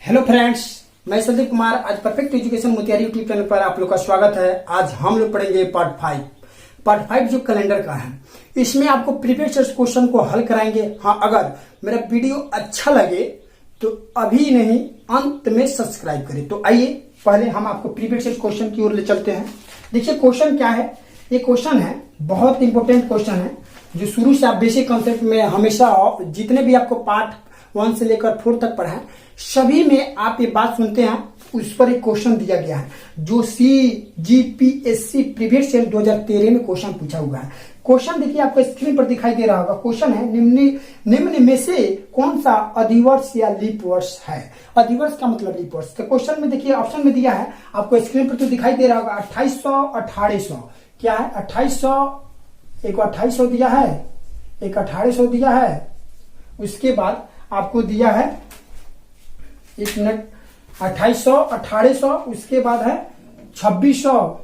Hello friends, मैं संदीप कुमार। आज perfect education Motihari YouTube channel पर आप लोग का स्वागत है। आज हम लोग पढ़ेंगे पार्ट 5 जो कैलेंडर का है। इसमें आपको प्रीवियस ईयर क्वेश्चन को हल कराएंगे। हाँ, अगर मेरा वीडियो अच्छा लगे तो अभी नहीं, अंत में सब्सक्राइब करें। तो आइए पहले हम आपको प्रीवियस ईयर क्वेश्चन की ओर ले चलते हैं। देखिए क्वेश्चन क्या है। ये क्वेश्चन है, बहुत इंपॉर्टेंट क्वेश्चन है, जो शुरू से आप बेसिक कॉन्सेप्ट में हमेशा जितने भी आपको पार्ट 1 से लेकर 4 तक पढ़ा है, सभी में आप ये बात सुनते हैं। उस पर एक क्वेश्चन दिया गया है जो CGPSC प्रीवियस ईयर 2013 में क्वेश्चन पूछा हुआ है। क्वेश्चन देखिए आपको स्क्रीन पर दिखाई दे रहा होगा। क्वेश्चन है, निम्न में से कौन सा अधिवर्ष या लीप वर्ष है। अधिवर्ष का मतलब लीप वर्ष। तो क्वेश्चन में देखिए ऑप्शन में दिया है, आपको स्क्रीन पर तो दिखाई दे रहा होगा 2800, 1800। क्या है 2800? एक 2800 दिया है, एक 1800 दिया है। उसके बाद आपको दिया है 2800, 1800, उसके बाद है 2600,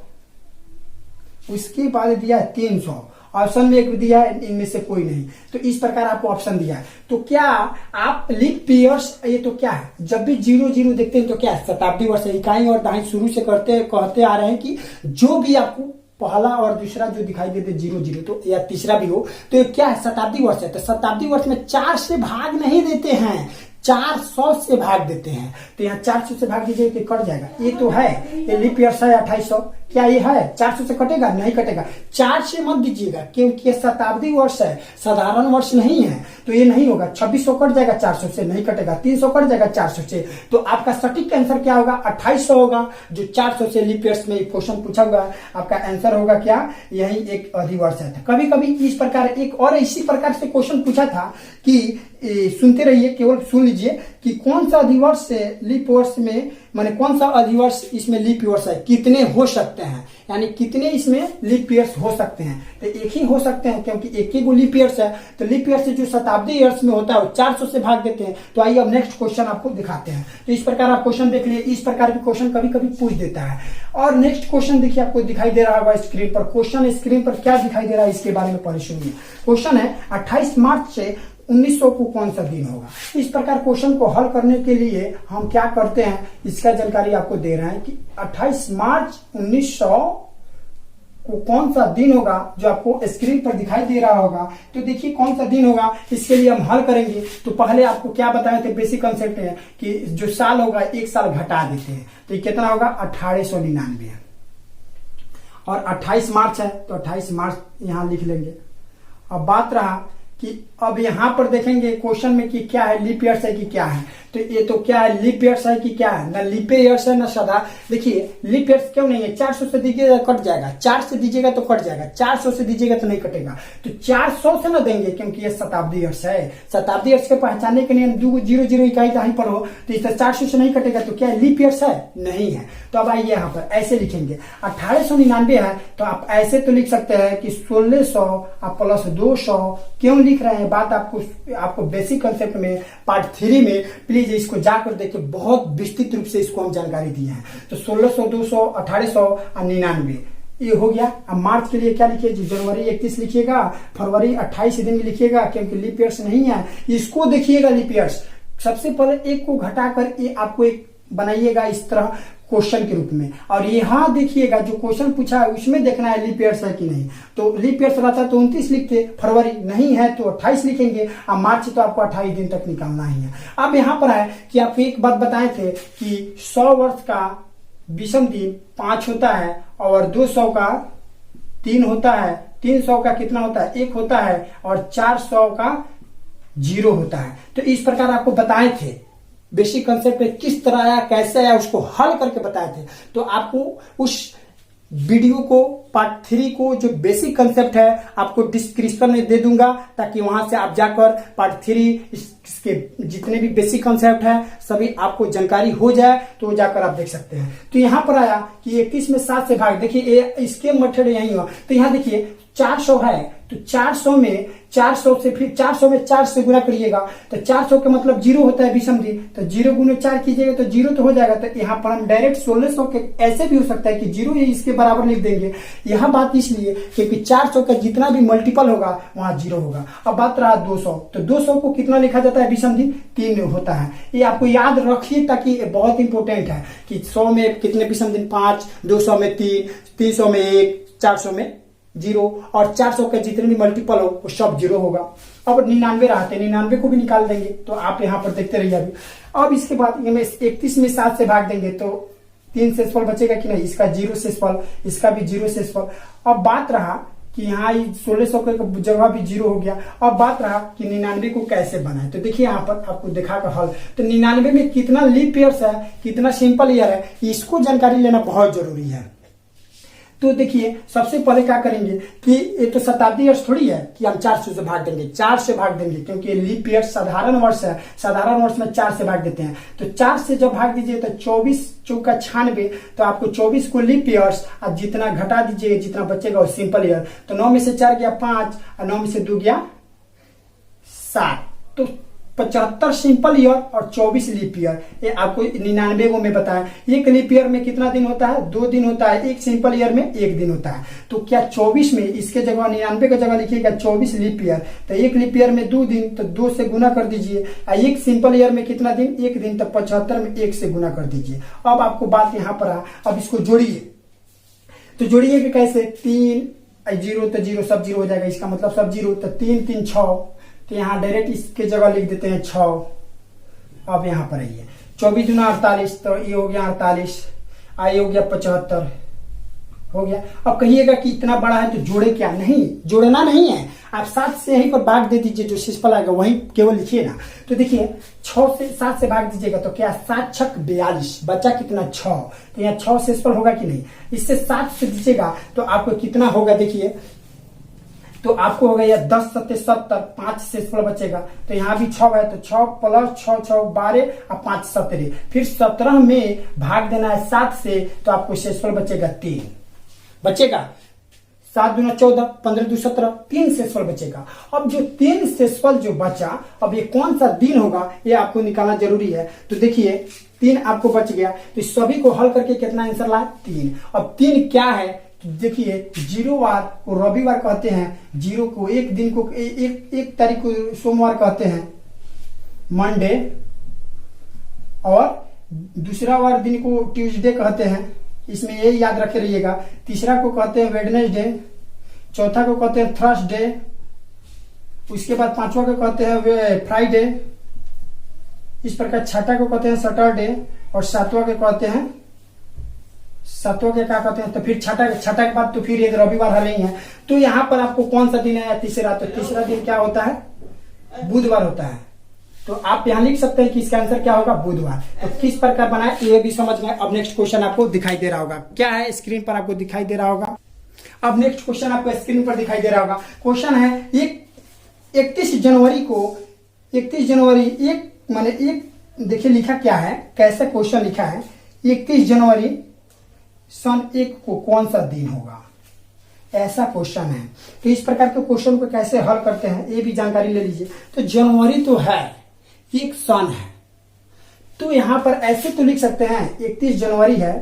उसके बाद दिया है 300। ऑप्शन में एक दिया है, इनमें से कोई नहीं। तो इस प्रकार आपको ऑप्शन दिया है। तो क्या आप लीप ईयर्स, ये तो क्या है, जब भी 00 देखते हैं तो क्या है, शताब्दी वर्ष। इकाई और दहाई शुरू से कहते आ रहे हैं कि जो भी आपको पहला और दूसरा जो दिखाई देते 00 तो या तीसरा भी हो तो क्या है, शताब्दी वर्ष है। तो शताब्दी वर्ष में 4 से भाग नहीं देते हैं, 400 से भाग देते हैं। तो यहाँ 400 से भाग दीजिए कि कट जाएगा। ये तो है, ये लीप ईयर है 2800। क्या ये है 400 से कटेगा? नहीं कटेगा। 4 से मत दीजिएगा क्योंकि शताब्दी वर्ष है, साधारण वर्ष नहीं है, तो ये नहीं होगा। 2600 कट जाएगा 400 से, नहीं कटेगा। 300 कट जाएगा 400 से। तो आपका सटीक आंसर क्या होगा? 2800 होगा, जो 400 से लीप ईयर्स में क्वेश्चन पूछा हुआ है। आपका आंसर होगा क्या? यही एक अधिवर्ष है। कभी कभी इस प्रकार एक और इसी प्रकार से क्वेश्चन पूछा था कि सुनते रहिए, केवल सुन लीजिए कि कौन सा अधिवर्ष से लीप वर्ष में, माने कौन सा अधिवर्ष इसमें लीप वर्ष है, कितने हो सकते हैं, यानी कितने इसमें लीप ईयर्स हो सकते हैं। तो एक ही हो सकते हैं क्योंकि एक ही को लीप ईयर्स है। तो लीप ईयर्स जो शताब्दी ईयर्स में होता है वो 400 से भाग देते हैं। तो आइए अब नेक्स्ट क्वेश्चन आपको दिखाते हैं। तो इस प्रकार आप क्वेश्चन देख लिए। इस प्रकार के क्वेश्चन कभी कभी पूछ देता है। और नेक्स्ट क्वेश्चन देखिए आपको दिखाई दे रहा होगा स्क्रीन पर। क्वेश्चन स्क्रीन पर क्या दिखाई दे रहा है इसके बारे में पहले सुनिए। क्वेश्चन है 28 मार्च से 1900 को कौन सा दिन होगा। इस प्रकार क्वेश्चन को हल करने के लिए हम क्या करते हैं, इसका जानकारी आपको दे रहे हैं कि 28 मार्च 1900 को कौन सा दिन होगा, जो आपको स्क्रीन पर दिखाई दे रहा होगा। तो देखिए कौन सा दिन होगा, इसके लिए हम हल करेंगे। तो पहले आपको क्या बताए थे, बेसिक कंसेप्ट है कि जो साल होगा एक साल घटा देते हैं। तो ये कितना होगा? 1899। और 28 मार्च है तो 28 मार्च यहां लिख लेंगे। अब बात रहा कि अब यहां पर देखेंगे क्वेश्चन में कि क्या है, लीप ईयर्स है कि क्या है। तो ये तो क्या है, लीप ईयर्स है कि क्या है, ना लीप ईयर्स है ना सदा। देखिए लीप ईयर्स क्यों नहीं है, 400 से दीजिएगा कट जाएगा, 4 से दीजिएगा तो कट जाएगा, 400 से दीजिएगा तो नहीं कटेगा। तो 400 से ना देंगे क्योंकि ये शताब्दी ईयर्स है। शताब्दी ईयर्स के पहचानने के लिए 00 इकाई कहीं पर हो तो इससे 400 से नहीं कटेगा। तो क्या लीप ईयर्स है? नहीं है। तो अब आइए यहाँ पर ऐसे लिखेंगे 1899 है तो आप ऐसे तो लिख सकते हैं कि 1600 आप प्लस 200। क्यों लिख रहे हैं, बात आपको बेसिक कंसेप्ट में पार्ट 3 में प्लीज इसको जाकर देखिए, बहुत विस्तृत रूप से इसको हम जानकारी दिए हैं। तो 1600, 200, 1800 और 99 ये हो गया। अब मार्च के लिए क्या लिखिए, जनवरी 31 लिखिएगा, फरवरी 28 दिन में लिखिएगा क्योंकि लीप ईयर्स नहीं है। इसको देखिएगा लीप ईयर्स। सबसे पहले एक को घटाकर ये आपको एक बनाइएगा इस तरह क्वेश्चन के रूप में। और यहां देखिएगा जो क्वेश्चन पूछा है उसमें देखना है लीप ईयर्स है कि नहीं। तो लीप ईयर्स रहता तो 29 लिखते, फरवरी नहीं है तो 28 लिखेंगे, और मार्च तो आपको 28 दिन तक निकालना ही है। अब यहाँ पर है कि आपको एक बात बताए थे कि 100 वर्ष का विषम दिन 5 होता है, और 200 का 3 होता है, 300 का कितना होता है, 1 होता है, और 400 का 0 होता है। तो इस प्रकार आपको बताए थे बेसिक कंसेप्ट पे किस तरह आया, कैसे आया, उसको हल करके बताए थे। तो आपको उस वीडियो को पार्ट 3 को जो बेसिक कंसेप्ट है आपको डिस्क्रिप्शन में दे दूंगा, ताकि वहां से आप जाकर पार्ट 3 इसके जितने भी बेसिक कंसेप्ट है सभी आपको जानकारी हो जाए तो जाकर आप देख सकते हैं। तो यहां पर आया कि 31 में 7 से भाग, देखिए इसके मेथड यही हुआ। तो यहां देखिए 400 है तो 400 से फिर 400 में 4 से गुना करिएगा तो 400 का मतलब 0 होता है विषमधि, तो 0 गुने 4 कीजिएगा तो 0 तो हो जाएगा। तो यहाँ पर हम डायरेक्ट 1600 के ऐसे भी हो सकता है कि 0 ये इसके बराबर लिख देंगे। यह बात इसलिए क्योंकि 400 का जितना भी मल्टीपल होगा वहां 0 होगा। अब बात रहा 200, तो 200 को कितना लिखा जाता है विषमधि 3 होता है। ये आपको याद रखिए ताकि बहुत इंपॉर्टेंट है कि 100 में कितने विषमधि 5, 200 में 3, 300 में 1, 400 में 0 और 400 का जितने भी मल्टीपल हो वो सब 0 होगा। अब 99 रहते 99 को भी निकाल देंगे, तो आप यहाँ पर देखते रहिए अभी। अब इसके बाद 31 में 7 से भाग देंगे तो 3 शेषफल बचेगा कि नहीं, इसका 0 शेषफल, इसका भी 0 शेषफल। अब बात रहा कि यहाँ 1600 की जगह भी 0 हो गया। अब बात रहा कि 99 को कैसे बनाए, तो देखिए यहाँ पर आपको देखा का हल। तो 99 में कितना लीप ईयर्स है, कितना सिंपल ईयर है, इसको जानकारी लेना बहुत जरूरी है। तो देखिए सबसे पहले क्या करेंगे कि ये तो शताब्दी वर्ष थोड़ी है कि हम 400 से भाग देंगे, 4 से भाग देंगे क्योंकि लीप ईयर साधारण वर्ष है, साधारण वर्ष में 4 से भाग देते हैं। तो 4 से जब भाग दीजिए तो 24 चौका 96, तो आपको 24 को लीप ईयर्स और जितना घटा दीजिए जितना बचेगा वो सिंपल ईयर। तो 9 में से 4 गया 5 और 9 में से 2 गया 7, तो 75 सिंपल ईयर और 24 लीप ईयर। ये आपको 99 को मैं बताया। एक लीप ईयर में कितना दिन होता है, 2 दिन होता है। एक सिंपल ईयर में 1 दिन होता है। तो क्या 24 में इसके जगह 99 की जगह लिखिएगा 24 लीप ईयर। तो एक लीप ईयर में 2 दिन, तो 2 से गुना कर दीजिए। एक सिंपल ईयर में कितना दिन, 1 दिन, तो 75 में 1 से गुना कर दीजिए। अब आपको बात यहाँ पर आ, अब इसको जोड़िए। तो जोड़िए कि कैसे, 3 0 तो 0 सब 0 हो जाएगा, इसका मतलब सब 0। तो 3 3 6, तो यहाँ डायरेक्ट इसके जगह लिख देते हैं 6। अब यहाँ पर आइए 24 दूना 48, तो ये हो गया 48, ये हो गया 75 हो गया। अब कहिएगा कि इतना बड़ा है तो जोड़े क्या, नहीं जोड़ना नहीं है, आप 7 से यहीं पर भाग दे दीजिए, जो शेषफल आएगा वहीं केवल लिखिए ना। तो देखिए 6 से 7 से भाग दीजिएगा तो क्या 7 छक 42, बचा कितना 6, तो यहाँ 6 शेषफल होगा कि नहीं। इससे 7 से दीजिएगा तो आपको कितना होगा, देखिए तो आपको हो गया 10 7 70, 5 शेषफल बचेगा। तो यहाँ भी 6 है तो 6 प्लस 6 6 12 और 5 17, फिर 17 में भाग देना है 7 से, तो आपको शेषफल बचेगा 3 बचेगा। 7 दूना 14, 15 दू 17, 3 शेषफल बचेगा। अब जो 3 शेषफल जो बचा, अब ये कौन सा दिन होगा ये आपको निकालना जरूरी है। तो देखिए 3 आपको बच गया, तो सभी को हल करके कितना आंसर लाए 3। अब 3 क्या है, देखिए 0 वार को रविवार कहते हैं, 0 को एक दिन को एक तारीख को सोमवार कहते हैं मंडे, और दूसरा वार दिन को ट्यूसडे कहते हैं, इसमें ये याद रखे रहिएगा। तीसरा को कहते हैं वेडनेसडे, चौथा को कहते हैं थर्सडे, उसके बाद 5वां को कहते हैं फ्राइडे, इस प्रकार 6ठा को कहते हैं सैटरडे, और 7वां को कहते हैं, 7वां के क्या कहते हैं, तो फिर छठा के बाद तो फिर एक रविवार हल ही है। तो यहाँ पर आपको कौन सा दिन है, तीसरा, तो तीसरा दिन क्या होता है, बुधवार होता है। तो आप यहाँ लिख सकते हैं कि इसका आंसर क्या होगा, बुधवार। तो किस प्रकार बनाए ये भी समझ में। अब नेक्स्ट क्वेश्चन आपको दिखाई दे रहा होगा, क्या है स्क्रीन पर आपको दिखाई दे रहा होगा। अब नेक्स्ट क्वेश्चन आपको स्क्रीन पर दिखाई दे रहा होगा। क्वेश्चन है 31 जनवरी को, 31 जनवरी एक देखिए लिखा क्या है, कैसे क्वेश्चन लिखा है, 31 जनवरी सन 1 को कौन सा दिन होगा, ऐसा क्वेश्चन है। तो इस प्रकार के क्वेश्चन को कैसे हल करते हैं ये भी जानकारी ले लीजिए। तो जनवरी तो है, एक सन है, तो यहां पर ऐसे तो लिख सकते हैं 31 जनवरी है,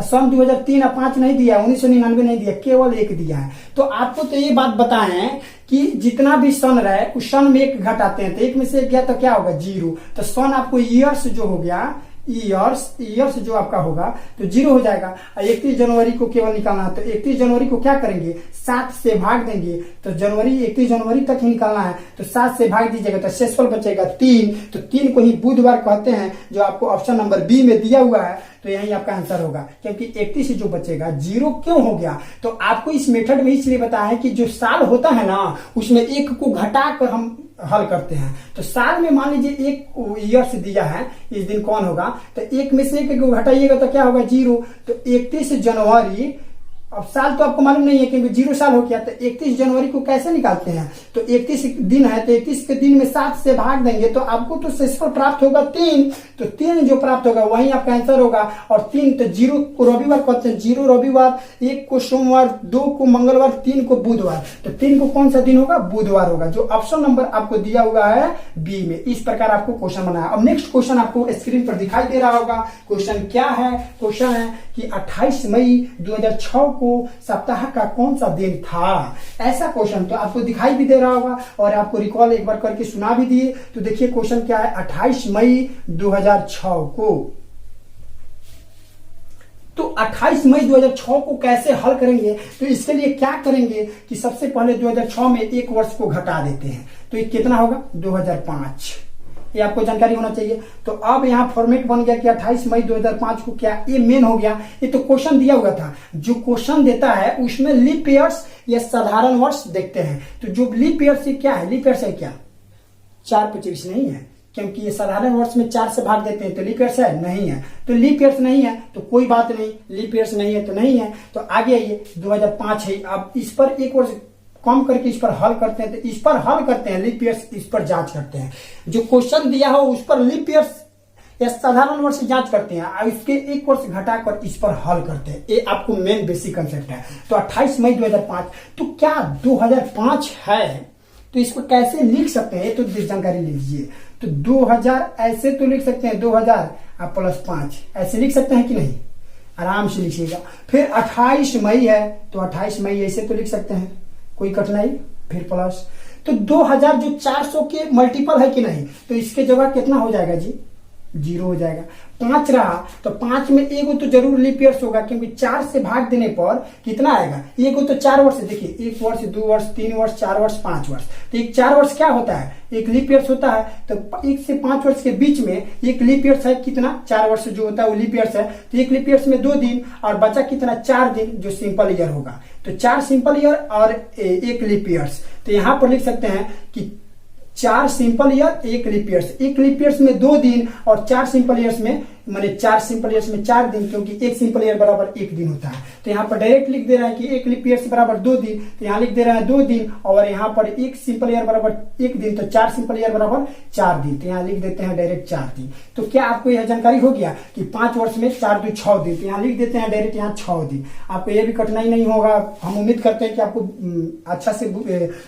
सन 2003 और 5 नहीं दिया, 1999 नहीं दिया, केवल 1 दिया है। तो आपको तो ये बात बताएं कि जितना भी सन रहे उस सन में 1 घटाते हैं, तो 1 में से 1 गया तो क्या होगा 0। तो सन आपको ईयर्स जो हो गया, ईयर्स जो आपका होगा तो 0 हो जाएगा। 31 जनवरी को केवल निकालना है, तो 31 जनवरी को क्या करेंगे 7 से भाग देंगे, तो जनवरी 31 जनवरी तक ही निकालना है, तो 7 से भाग दीजिएगा तो शेषफल बचेगा 3। तो 3 को ही बुधवार कहते हैं, जो आपको ऑप्शन नंबर बी में दिया हुआ है। तो यही आपका आंसर होगा, क्योंकि 31 जो बचेगा 0 क्यों हो गया। तो आपको इस मेथड में इसलिए बताया है कि जो साल होता है ना उसमें 1 को घटा कर हम हल करते हैं। तो साल में मान लीजिए 1 ईयर से दिया है, इस दिन कौन होगा, तो 1 में से 1 को घटाइएगा तो क्या होगा 0। तो 31 जनवरी अब साल तो आपको मालूम नहीं है क्योंकि 0 साल हो गया, तो 31 जनवरी को कैसे निकालते हैं? तो 31 दिन है, तो 31 के दिन में 7 से भाग देंगे तो आपको तो शेषफल प्राप्त होगा 3। तो 3 जो प्राप्त होगा वही आपका आंसर होगा। और 3 तो 0 को रविवार कहते हैं, 0 रविवार, 1 को सोमवार, 2 को मंगलवार, 3 को बुधवार। तो 3 को कौन सा दिन होगा? बुधवार होगा, जो ऑप्शन नंबर आपको दिया हुआ है बी में। इस प्रकार आपको क्वेश्चन बनाया। अब नेक्स्ट क्वेश्चन आपको स्क्रीन पर दिखाई दे रहा होगा। क्वेश्चन क्या है? क्वेश्चन है कि 28 मई 2006 को सप्ताह का कौन सा दिन था? ऐसा क्वेश्चन तो आपको दिखाई भी दे रहा होगा और आपको रिकॉल एक बार करके सुना भी दिए। तो देखिए क्वेश्चन क्या है, 28 मई 2006 को। तो 28 मई 2006 को कैसे हल करेंगे? तो इसके लिए क्या करेंगे कि सबसे पहले 2006 में एक वर्ष को घटा देते हैं, तो ये कितना होगा? 2005। ये आपको जानकारी होना चाहिए। तो अब यहाँ फॉर्मेट बन गया कि 28 मई 2005 को क्या, ये मेन हो गया। ये तो क्वेश्चन दिया हुआ था, जो क्वेश्चन देता है उसमें लीप ईयर्स या साधारण वर्ष देखते हैं। तो जो लीप ईयर्स से क्या है? लीप ईयर्स है क्या? 4/25 नहीं है, क्योंकि ये साधारण वर्ष में 4 से भाग देते हैं। तो लीप ईयर्स है? नहीं है। तो लीप ईयर्स नहीं है तो कोई बात नहीं, लीप ईयर्स नहीं है तो नहीं है। तो आगे ये 2005 है। अब इस पर एक वर्ष कम करके इस पर हल करते हैं, तो इस पर हल करते हैं, लीप ईयर्स इस पर जांच करते हैं। जो क्वेश्चन दिया हो उस पर लीप ईयर्स या साधारण वर्ष जांच करते हैं और इसके एक वर्ष घटाकर इस पर हल करते हैं। ये आपको मेन बेसिक कंसेप्ट है। तो 28 मई 2005, तो क्या 2005 है? तो इसको कैसे लिख सकते हैं? ये तो जानकारी लीजिए। तो 2000 ऐसे तो लिख सकते हैं, 2000 आप +5 ऐसे लिख सकते हैं कि नहीं? आराम से लिखिएगा। फिर 28 मई है तो 28 मई ऐसे तो लिख सकते हैं, कोई कठिनाई? फिर प्लस, तो 2000 जो 400 के मल्टीपल है कि नहीं? तो इसके जगह कितना हो जाएगा जी? 0 हो जाएगा। 5 रहा तो 5 में एगो तो जरूर लीप ईयर्स होगा, क्योंकि 4 से भाग देने पर कितना आएगा? एगो तो 4 वर्ष, देखिए 1 वर्ष, 2 वर्ष, 3 वर्ष, 4 वर्ष, 5 वर्ष। तो एक 4 वर्ष क्या होता है? एक लीप ईयर्स होता है। तो 1 से 5 वर्ष के बीच में एक लीप ईयर्स है कितना? 4 वर्ष जो होता है वो लीप ईयर्स है। तो एक लीप ईयर्स में 2 दिन और बचा कितना? 4 दिन, जो सिंपल ईयर होगा। तो 4 सिंपल ईयर और 1 लीप ईयर्स। तो यहां पर लिख सकते हैं कि 4 simple year, 1 leap years. 1 leap years में 2 दिन और 4 सिंपल ईयर्स में, माने 4 सिंपल ईयर्स में 4 दिन, क्योंकि 1 सिंपल ईयर बराबर 1 दिन होता है। तो यहाँ पर डायरेक्ट लिख दे रहा है कि 1 लीप ईयर्स बराबर 2 दिन, तो यहाँ लिख दे रहा है 2 दिन। और यहाँ पर 1 सिंपल ईयर बराबर 1 दिन, तो 4 सिंपल ईयर बराबर 4 दिन, तो यहाँ लिख देते हैं डायरेक्ट 4 दिन। तो क्या आपको यह जानकारी हो गया कि 5 वर्ष में 4 2 6 दिन, तो यहाँ लिख देते हैं डायरेक्ट यहाँ 6 दिन। आपको यह भी कठिनाई नहीं होगा। हम उम्मीद करते हैं कि आपको अच्छा से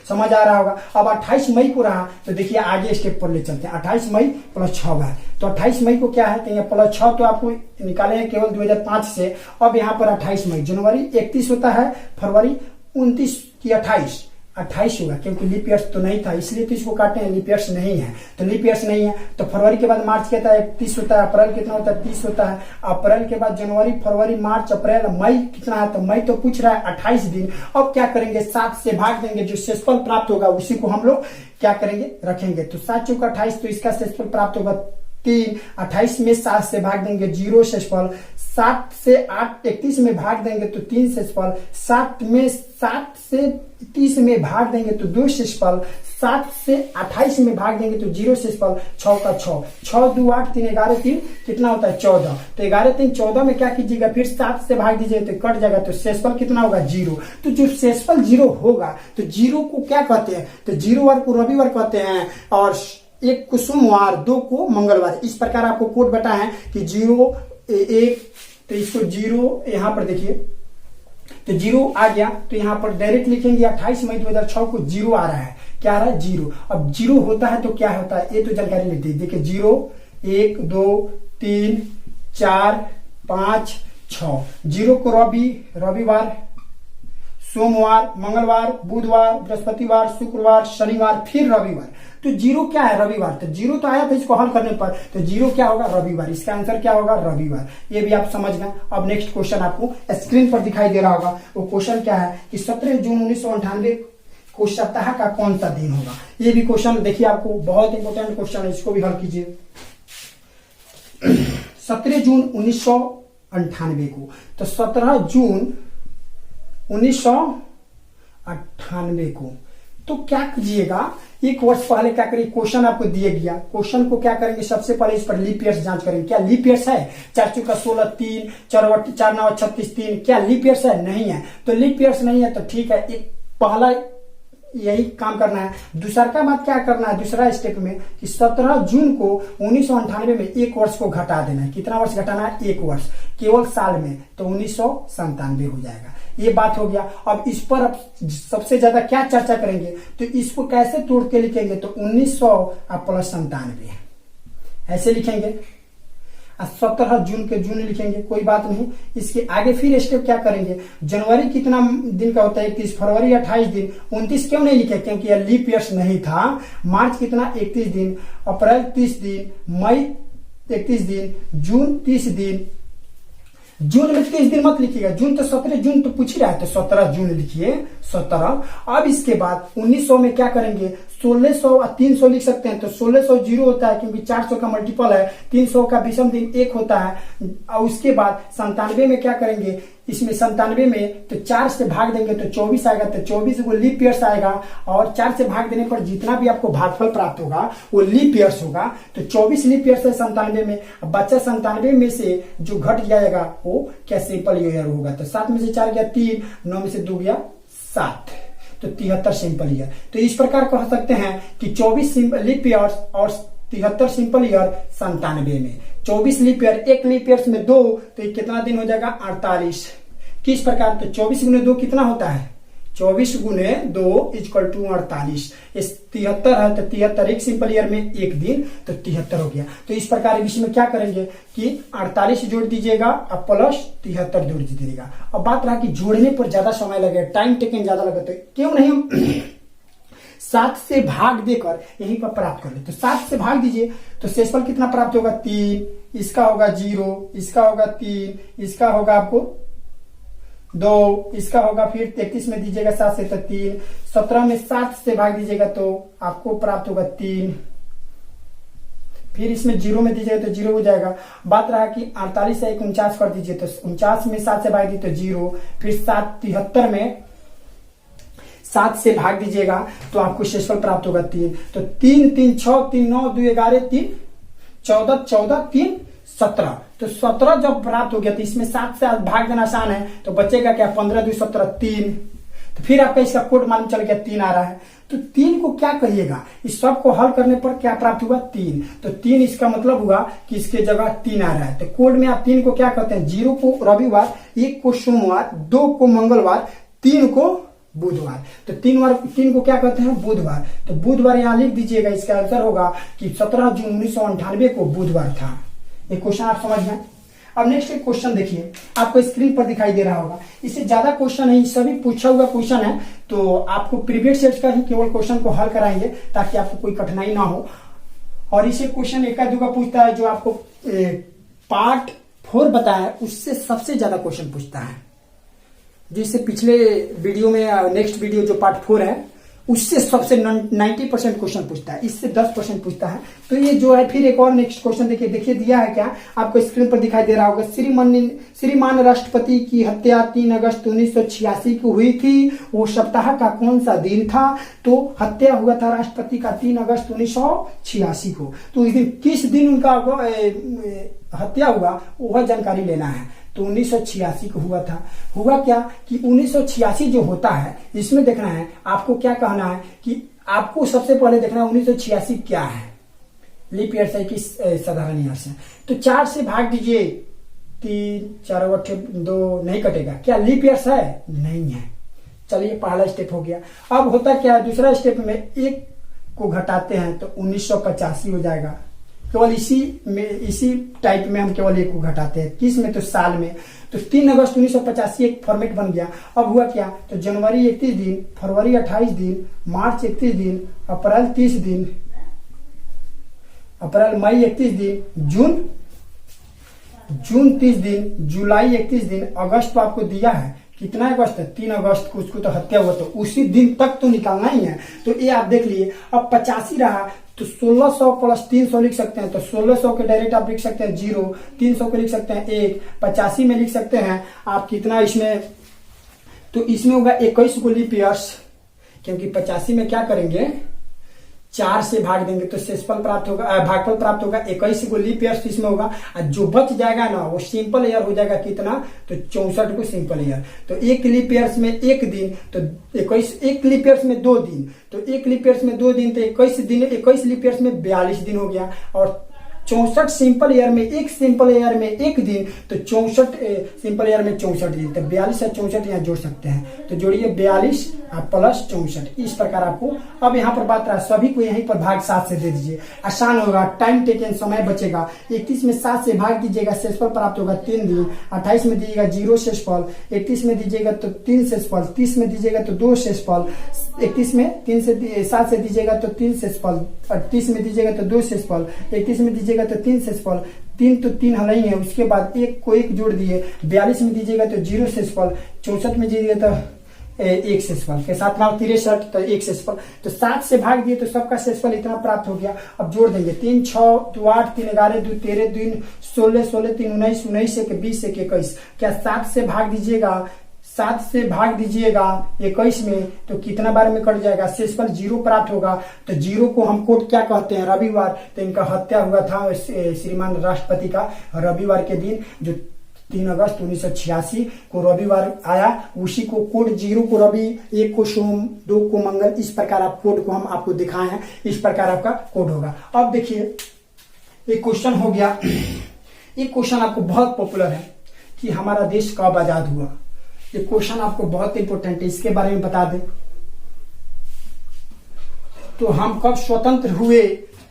समझ आ रहा होगा। अब 28 मई को रहा तो देखिए आगे स्टेप पर ले चलते हैं। 28 मई +6 है, तो 28 मई को क्या है? तो यहाँ +6 तो आपको निकाले हैं केवल 2005 से। अब यहाँ पर 28 मई, जनवरी 31 होता है, फरवरी 29 की 28 होगा, क्योंकि लीप ईयर्स तो नहीं था इसलिए तो इसको काटे हैं। लीप ईयर्स नहीं है तो लीप ईयर्स नहीं है। तो फरवरी के बाद मार्च कहता है 31 होता है, अप्रैल कितना होता है? 30 होता है। अप्रैल के बाद जनवरी, फरवरी, मार्च, अप्रैल, मई कितना है? तो मई तो पूछ रहा है 28 दिन। अब क्या करेंगे? 7 से भाग देंगे, जो शेषफल प्राप्त होगा उसी को हम लोग क्या करेंगे? रखेंगे। तो 7 चौका 28, तो इसका शेषफल प्राप्त होगा 3। 28 में 7 से भाग देंगे 0 शेषफल। 7 से 8 31 में भाग देंगे तो 3 शेषफल। 7 से 30 में भाग देंगे तो 2 शेषफल। 7 से 28 में भाग देंगे तो 0 शेषफल। 6 का 6, 6 2 8 3 11 3 कितना होता है? 14। तो 11 3 14 में क्या कीजिएगा? फिर 7 से भाग दीजिए तो कट जाएगा, तो शेषफल कितना होगा? 0। तो जो शेषफल 0 होगा तो 0 को क्या कहते हैं? तो 0 वार को रविवार कहते हैं और 1 को सोमवार, 2 को मंगलवार। इस प्रकार आपको कोड बता है कि 0 1, तो इसको 0 यहाँ पर देखिए, तो 0 आ गया। तो यहाँ पर डायरेक्ट लिखेंगे 28 मई 2006 को 0 आ रहा है। क्या आ रहा है? 0। अब 0 होता है तो क्या होता है? ये तो जानकारी लिख दी। देखिए 0 1 2 3 4 5 6। 0 को रविवार, सोमवार, मंगलवार, बुधवार, बृहस्पतिवार, शुक्रवार, शनिवार, फिर रविवार। तो 0 क्या है? रविवार। तो 0 तो आया था इसको हल करने पर, तो 0 क्या होगा? रविवार। इसका आंसर क्या होगा? रविवार। ये भी आप समझ गए। अब नेक्स्ट क्वेश्चन आपको स्क्रीन पर दिखाई दे रहा होगा। वो क्वेश्चन क्या है कि 17 जून 1998 को सप्ताह का कौन सा दिन होगा? ये भी क्वेश्चन देखिए, आपको बहुत इंपॉर्टेंट क्वेश्चन है, इसको भी हल कीजिए। 17 जून 1998 को, तो 17 जून 1998 को तो क्या कीजिएगा, एक वर्ष पहले क्या करिए, क्वेश्चन आपको दिया गया, क्वेश्चन को क्या करेंगे, सबसे पहले इस पर लीप ईयर्स जांच करेंगे, क्या लीप ईयर्स है, 4 चौका 16 3, 4 9 36 3, क्या लीप ईयर्स है, नहीं है। तो लीप ईयर्स नहीं है तो ठीक है, एक पहला यही काम करना है। दूसरा का बात क्या करना है, दूसरा स्टेप में कि 17 जून को 1998 में एक वर्ष को घटा देना है। कितना वर्ष घटाना है, एक वर्ष, केवल साल में, तो 1997 हो जाएगा। ये बात हो गया। अब इस पर अब सबसे ज्यादा क्या चर्चा करेंगे, तो इसको कैसे तोड़ के लिखेंगे, तो 1900 प्लस 97 ऐसे लिखेंगे। 17 जून के जून लिखेंगे, कोई बात नहीं। इसके आगे फिर स्टेप क्या करेंगे, जनवरी कितना दिन का होता है, 31, फरवरी 28 दिन, 29 क्यों नहीं लिखे, क्योंकि यह लीप ईयर्स नहीं था। मार्च कितना, 31 दिन, अप्रैल 30 दिन, मई 31 दिन, जून 30 दिन। जून में 30 दिन मत लिखिएगा, जून तो 17 जून तो पूछ ही रहा है, तो 17 जून लिखिए 17। अब इसके बाद 1900 में क्या करेंगे, 1600 और 300 लिख सकते हैं। तो 1600 जीरो होता है क्योंकि 400 का मल्टीपल है, 300 का विषम दिन 1 होता है। और उसके बाद 97 में क्या करेंगे, इसमें 97 में तो 4 से भाग देंगे तो 24 आएगा, तो 24 वो लीप ईयर्स आएगा। और 4 से भाग देने पर जितना भी आपको भागफल प्राप्त होगा वो लीप ईयर्स होगा। तो 24 लीप ईयर्स है 97 में। अब बच्चा 97 में से जो घट जाएगा वो क्या सिंपल ईयर होगा। तो 7 में से 4 गया 3, 9 में से 2 गया 7, तो 73 सिंपल ईयर। तो इस प्रकार कह सकते हैं कि 24 लीप ईयर्स और 73 सिंपल ईयर 97 में। 24 लीप ईयर, एक लीप ईयर्स में 2, तो ये कितना दिन हो जाएगा, 48। किस प्रकार, तो 24 गुने 2 कितना होता है, 24 गुने 2 इक्वल टू 48। इस 73 है तो 73 एक सिंपल ईयर में एक दिन, तो 73 हो गया। तो इस प्रकार इसमें क्या करेंगे कि 48 जोड़ दीजिएगा और प्लस 73 जोड़ दीजिएगा। अब बात रहा कि जोड़ने पर ज्यादा समय लगेगा, टाइम टेकन ज्यादा लगेगा, तो क्यों नहीं हम 7 से भाग देकर यहीं पर प्राप्त कर ले। तो 7 से भाग दीजिए तो शेषफल कितना प्राप्त होगा, 3, इसका होगा 0, इसका होगा 3, इसका होगा आपको 2, इसका होगा फिर 33 में दीजिएगा 7 से तो 3, 17 में 7 से भाग दीजिएगा तो आपको प्राप्त होगा 3, फिर इसमें 0 में दीजिएगा तो 0 हो जाएगा। बात रहा कि 48 से 49 कर दीजिए तो 49 में 7 से भाग दी तो 0, फिर 73 में 7 से भाग दीजिएगा तो आपको शेषफल प्राप्त होगा 3। तो 3 3 6 3 9 2 11 3 14 14 3 17। तो 17 जब प्राप्त हो गया तो इसमें 7 से भाग देना आसान है, तो बचेगा क्या, 15 2 17 3। तो फिर आपका इसका कोड मालूम चल गया, 3 आ रहा है। तो 3 को क्या कहिएगा, इस सब को हल करने पर क्या प्राप्त हुआ, 3। तो 3 इसका मतलब हुआ कि इसके जगह 3 आ रहा है। तो कोड में आप 3 को क्या कहते हैं, 0 को रविवार, 1 को सोमवार, 2 को मंगलवार, 3 को बुधवार। तो 3 को क्या कहते हैं, बुधवार। तो बुधवार यहाँ लिख दीजिएगा। इसका आंसर होगा कि 17 जून 1998 को बुधवार था। ये क्वेश्चन आप समझ गए। अब नेक्स्ट एक क्वेश्चन देखिए, आपको स्क्रीन पर दिखाई दे रहा होगा। इससे ज्यादा क्वेश्चन है, सभी पूछा हुआ क्वेश्चन है, तो आपको प्रीवियस सेट्स का ही केवल क्वेश्चन को हल कराएंगे ताकि आपको कोई कठिनाई ना हो। और इसे क्वेश्चन एक दो का पूछता है, जो आपको पार्ट 4 बताया उससे सबसे ज्यादा क्वेश्चन पूछता है। जिससे पिछले वीडियो में, नेक्स्ट वीडियो जो पार्ट 4 है उससे सबसे 90% क्वेश्चन पूछता है, इससे 10% पूछता है। तो ये जो है फिर एक और नेक्स्ट क्वेश्चन देखिए दिया है क्या, आपको स्क्रीन पर दिखाई दे रहा होगा। श्रीमान राष्ट्रपति की हत्या 3 अगस्त 1986 को हुई थी, वो सप्ताह का कौन सा दिन था। तो हत्या हुआ था राष्ट्रपति का 3 अगस्त 1986 को। तो इस दिन किस दिन उनका हत्या हुआ वह जानकारी लेना है। तो 1986 को हुआ था। हुआ क्या कि 1986 जो होता है, इसमें देखना है आपको, क्या कहना है कि आपको सबसे पहले देखना है 1986 क्या है, लीप ईयर्स है कि साधारण ईयर्स है। तो 4 से भाग दीजिए, 3 4 8 2 नहीं कटेगा। क्या लीप ईयर्स है, नहीं है। चलिए पहला स्टेप हो गया। अब होता क्या है, दूसरा स्टेप में 1 को घटाते हैं तो 1985 हो जाएगा। केवल इसी टाइप में हम केवल 1 को घटाते हैं। किस में, तो साल में। तो 3 अगस्त 1985 एक फॉर्मेट बन गया। अब हुआ क्या, तो जनवरी 31 दिन, फरवरी 28 दिन, मार्च 31 दिन, अप्रैल 30 दिन, मई 31 दिन, जून 30 दिन, जुलाई 31 दिन, अगस्त तो आपको दिया है, कितना अगस्त है, 3 अगस्त को उसको तो हत्या हुआ, तो उसी दिन तक तो निकालना ही है। तो ये आप देख लिए। अब 85 रहा तो 1600 प्लस 300 लिख सकते हैं। तो 1600 के डायरेक्ट आप लिख सकते हैं 0, 300 को लिख सकते हैं 1, 85 में लिख सकते हैं आप कितना इसमें, तो इसमें होगा 21 को लीप ईयर्स, क्योंकि 85 में क्या करेंगे, 4 से भाग देंगे तो शेषफल प्राप्त होगा, भागफल प्राप्त होगा। 21 को लीप ईयर इसमें होगा, और जो बच जाएगा ना वो सिंपल ईयर हो जाएगा। कितना, तो 64 को सिंपल ईयर। तो एक लीप ईयर्स में एक दिन, तो 21, एक लीप ईयर्स में 2 दिन, तो एक लीप ईयर्स में 2 दिन, तो 21 दिन, 21 लीप ईयर्स में 42 दिन हो गया। और 64 सिंपल ईयर में, एक सिंपल ईयर में एक दिन, तो 64 सिंपल ईयर में 64 दिन, तो 42 और 64 यहाँ जोड़ सकते हैं। तो जोड़िए 42 प्लस 64, इस प्रकार आपको। अब यहाँ पर बात रहा, सभी को यहीं पर भाग 7 से दे दीजिए, आसान होगा, टाइम टेकन, समय बचेगा। 31 में 7 से भाग दीजिएगा, शेषफल प्राप्त होगा 3 दिन। 28 में दीजिएगा 0 शेषफल, 31 में दीजिएगा तो 3 शेषफल, 30 में दीजिएगा तो 2 शेषफल, 31 में 7 से दीजिएगा तो 3 शेषफल, 38 में दीजिएगा तो 2 शेषफल, 31 में दीजिएगा तो 3 शेषफल, 3 तो 3 हल ही है। उसके बाद एक को एक जोड़ दिए, 42 में दीजिएगा तो 0 शेषफल, 64 में दीजिएगा तो 1 शेषफल के साथ नाम 63, तो 1 शेषफल। तो 7 से भाग दिए तो सबका शेषफल इतना प्राप्त हो गया। अब जोड़ देंगे, 3 6 2 8 3 11 2 13 2 16 16 3 19 19 1 20 1 21। क्या 7 से भाग दीजिएगा, 7 से भाग दीजिएगा 21 में तो कितना बार में कट जाएगा, शेषफल 0 प्राप्त होगा। तो 0 को हम कोड क्या कहते हैं, रविवार। तो इनका हत्या हुआ था श्रीमान राष्ट्रपति का रविवार के दिन, जो 3 अगस्त 1986 को रविवार आया। उसी को कोड 0 को रवि, 1 को सोम, 2 को मंगल, इस प्रकार आप कोड को हम आपको दिखाए हैं। इस प्रकार आपका कोड होगा। अब देखिए एक क्वेश्चन हो गया, एक क्वेश्चन आपको बहुत पॉपुलर है कि हमारा देश कब आजाद हुआ। ये क्वेश्चन आपको बहुत इंपॉर्टेंट है, इसके बारे में बता दें। तो हम कब स्वतंत्र हुए,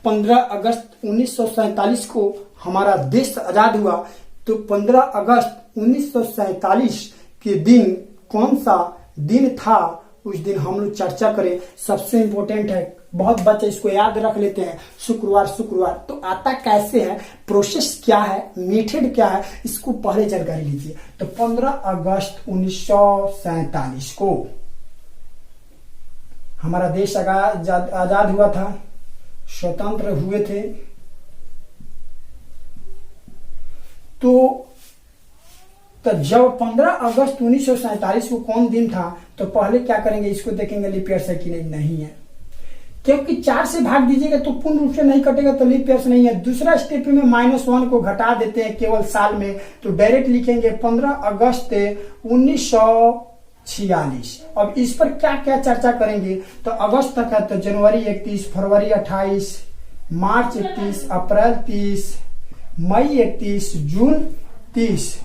15 अगस्त 1947 को हमारा देश आजाद हुआ। तो 15 अगस्त 1947 के दिन कौन सा दिन था, उस दिन हम लोग चर्चा करें। सबसे इंपॉर्टेंट है, बहुत बच्चे इसको याद रख लेते हैं, शुक्रवार शुक्रवार। तो आता कैसे है, प्रोसेस क्या है, मेथड क्या है, इसको पहले जानकारी लीजिए। तो 15 अगस्त 1947 को हमारा देश आजाद हुआ था, स्वतंत्र हुए थे। तो जब 15 अगस्त 1947 को कौन दिन था, तो पहले क्या करेंगे, इसको देखेंगे लीप ईयर है कि नहीं है। क्योंकि 4 से भाग दीजिएगा तो पूर्ण रूप से नहीं कटेगा, तो लीप ईयर नहीं है। दूसरा स्टेप में -1 को घटा देते हैं केवल साल में, तो डायरेक्ट लिखेंगे 15 अगस्त 1946। अब इस पर क्या क्या चर्चा करेंगे, तो अगस्त तक है, तो जनवरी 31, फरवरी 28, मार्च 31, अप्रैल 30, मई 31, जून 30,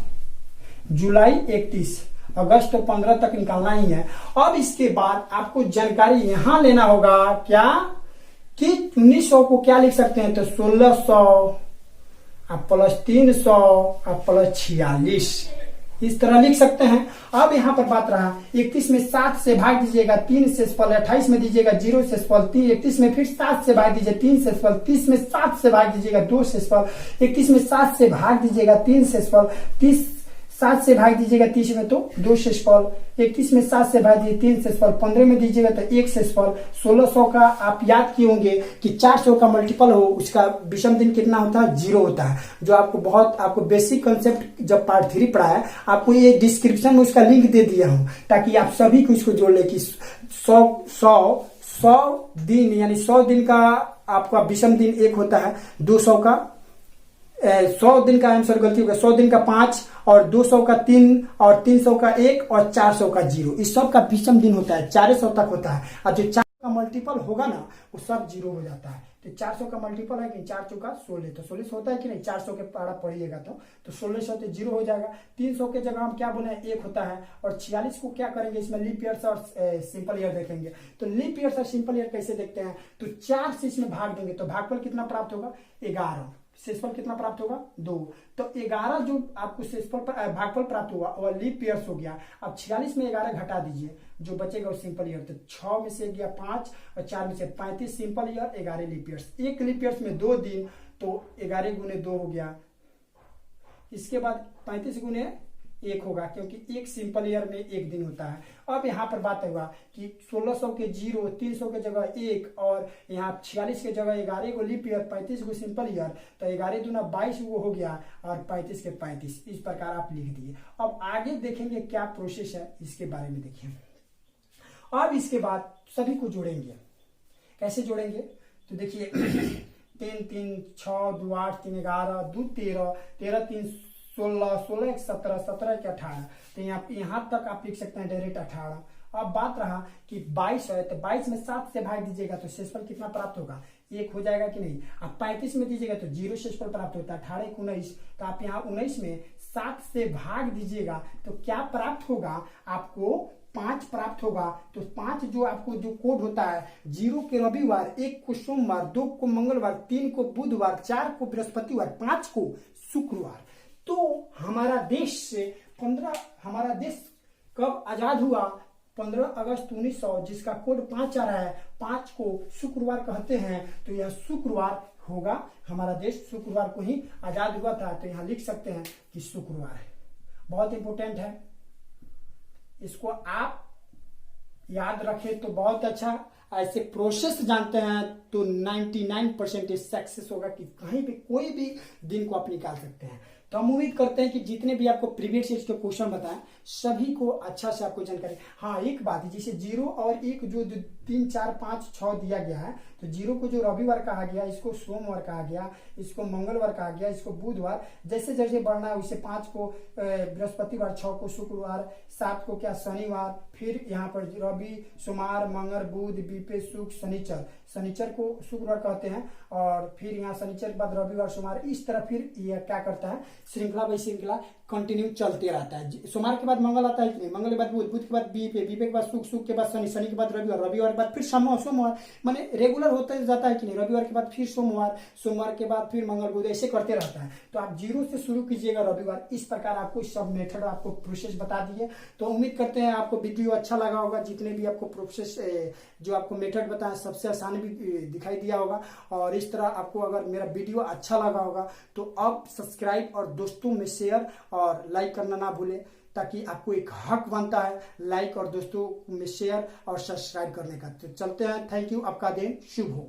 जुलाई 31, अगस्त तो 15 तक निकालना ही है। अब इसके बाद आपको जानकारी यहां लेना होगा क्या, कि 1900 को क्या लिख सकते हैं, तो 1600 प्लस 300 प्लस 46, इस तरह लिख सकते हैं। अब यहाँ पर बात रहा, 31 में 7 से भाग दीजिएगा 3 शेषफल, 28 में दीजिएगा 0 शेषफल, 31 में फिर 7 से भाग दीजिए 3 शेषफल, 30 में 7 से भाग दीजिएगा 2 शेषफल, 31 में 7 से भाग दीजिएगा 3 शेषफल, 30 7 से भाग दीजिएगा 30 में तो 2 शेषफल, 31 में 7 से भाग दीजिए 3 शेषफल, 15 में दीजिएगा तो 1 शेषफल। 1600 का आप याद किए होंगे कि 400 का मल्टीपल हो उसका विषम दिन कितना होता है, 0 होता है। जो आपको बेसिक कंसेप्ट जब पार्ट 3 पढ़ा है, आपको ये डिस्क्रिप्शन में उसका लिंक दे दिया हूं, ताकि आप सभी को इसको जोड़ ले कि 100 दिन, यानी 100 दिन का आपका विषम दिन 1 होता है, 200 का 100 दिन का आंसर गलती होगा, 100 दिन का 5 और 200 का 3 और 300 का 1 और 400 का 0, इस सब का विषम दिन होता है, 400 तक होता है। और जो 4 का मल्टीपल होगा ना वो सब 0 हो जाता है। तो 400 का मल्टीपल है कि 4 चौका 16, तो 16 होता है कि नहीं, 400 के पारा पढ़िएगा तो 1600 तो 0 हो जाएगा। 300 के जगह हम क्या बोले 1 होता है। और 46 को क्या करेंगे, इसमें लीप ईयर और सिंपल ईयर देखेंगे। तो लीप ईयर और सिंपल ईयर कैसे देखते हैं, तो 4 से इसमें भाग देंगे तो भागफल कितना प्राप्त होगा, 11, शेषफल कितना प्राप्त होगा, 2। तो 11 जो आपको शेषफल भागफल प्राप्त हुआ वह लीप ईयर्स हो गया। अब 46 में 11 घटा दीजिए, जो बचेगा वो सिंपल ईयर। तो 6 में से गया 5 और 4 में से 35 सिंपल ईयर, 11 लीप ईयर्स। एक लीप ईयर्स में 2 दिन, तो 11 गुने 2 हो गया। इसके बाद 35 गुने 1 होगा, क्योंकि एक सिंपल ईयर में 1 दिन होता है। अब यहाँ पर बात होगा कि 1600 के 0, 300 के जगह 1 और यहाँ 46 के जगह 11 को लीप ईयर, 35 को सिंपल ईयर, तो 11 दूना 22 वो हो गया और 35 के 35, इस प्रकार आप लिख दिए। अब आगे देखेंगे क्या प्रोसेस है, इसके बारे में देखिए। अब इसके बाद सभी को जोड़ेंगे। कैसे जोड़ेंगे? तो देखिए 3 3 6 2 8 3 11 2 13 13 3 16 16 1 17 17 1 18। तो यहाँ तक आप लिख सकते हैं डायरेक्ट 18। अब बात रहा कि 22 है, तो 22 में 7 से भाग दीजिएगा तो शेषफल कितना प्राप्त होगा? 1 हो जाएगा कि नहीं? अब 35 में दीजिएगा तो 0 शेषफल प्राप्त होता है। 18 1 19, तो आप यहाँ 19 में 7 से भाग दीजिएगा तो क्या प्राप्त होगा? आपको 5 प्राप्त होगा। तो 5 जो आपको जो कोड होता है, 0 के रविवार, 1 को सोमवार, 2 को मंगलवार, 3 को बुधवार, 4 को बृहस्पतिवार, 5 को शुक्रवार। तो हमारा देश कब आजाद हुआ? 15 अगस्त 1900, जिसका कोड 5 आ रहा है। 5 को शुक्रवार कहते हैं, तो यह शुक्रवार होगा। हमारा देश शुक्रवार को ही आजाद हुआ था, तो यहां लिख सकते हैं कि शुक्रवार है। बहुत इंपोर्टेंट है, इसको आप याद रखें तो बहुत अच्छा। ऐसे प्रोसेस जानते हैं तो 99% सक्सेस होगा कि कहीं भी कोई भी दिन को आप निकाल सकते हैं। तो हम उम्मीद करते हैं कि जितने भी आपको प्रीवियस ईयर के क्वेश्चन बताएं सभी को अच्छा से आपको जानकारी। हाँ, एक बात है, जैसे 0 और 1 जो 3 4 5 6 दिया गया है, तो 0 को जो रविवार कहा गया, इसको सोमवार कहा गया, इसको मंगलवार कहा गया, इसको बुधवार, जैसे जैसे बढ़ना है वैसे 5 को बृहस्पतिवार, 6 को शुक्रवार, 7 को क्या शनिवार, फिर यहाँ पर रवि, सोमवार, मंगल, बुध, बीपे, शुक्र, शनिचर। शनिचर को शुक्रवार कहते हैं, और फिर यहाँ शनिचर के बाद रविवार, सोमवार, इस तरह फिर यह क्या करता है, श्रृंखला बाई श्रृंखला कंटिन्यू चलते रहता है। सोमवार के बाद मंगल आता है कि नहीं, मंगल के बाद बुध, बुध के बाद बीपे, बीपे के बाद शुक्र, शुक्र के बाद शनि, शनि के बाद रविवार, रविवार के बाद फिर सोमवार, माने रेगुलर होता जाता है कि नहीं। रविवार के बाद फिर सोमवार, सोमवार के बाद फिर मंगल, बुध, ऐसे करते रहता है। तो आप 0 से शुरू कीजिएगा रविवार। इस प्रकार आपको सब मेथड, आपको प्रोसेस बता दिए। तो उम्मीद करते हैं आपको वीडियो अच्छा लगा होगा। जितने भी आपको प्रोसेस जो आपको मेथड बताया, सबसे आसान भी दिखाई दिया होगा। और इस तरह आपको अगर मेरा वीडियो अच्छा लगा होगा तो अब सब्सक्राइब और दोस्तों में शेयर और लाइक करना ना भूलें, ताकि आपको एक हक बनता है लाइक और दोस्तों में शेयर और सब्सक्राइब करने का। तो चलते हैं, थैंक यू, आपका दिन शुभ हो।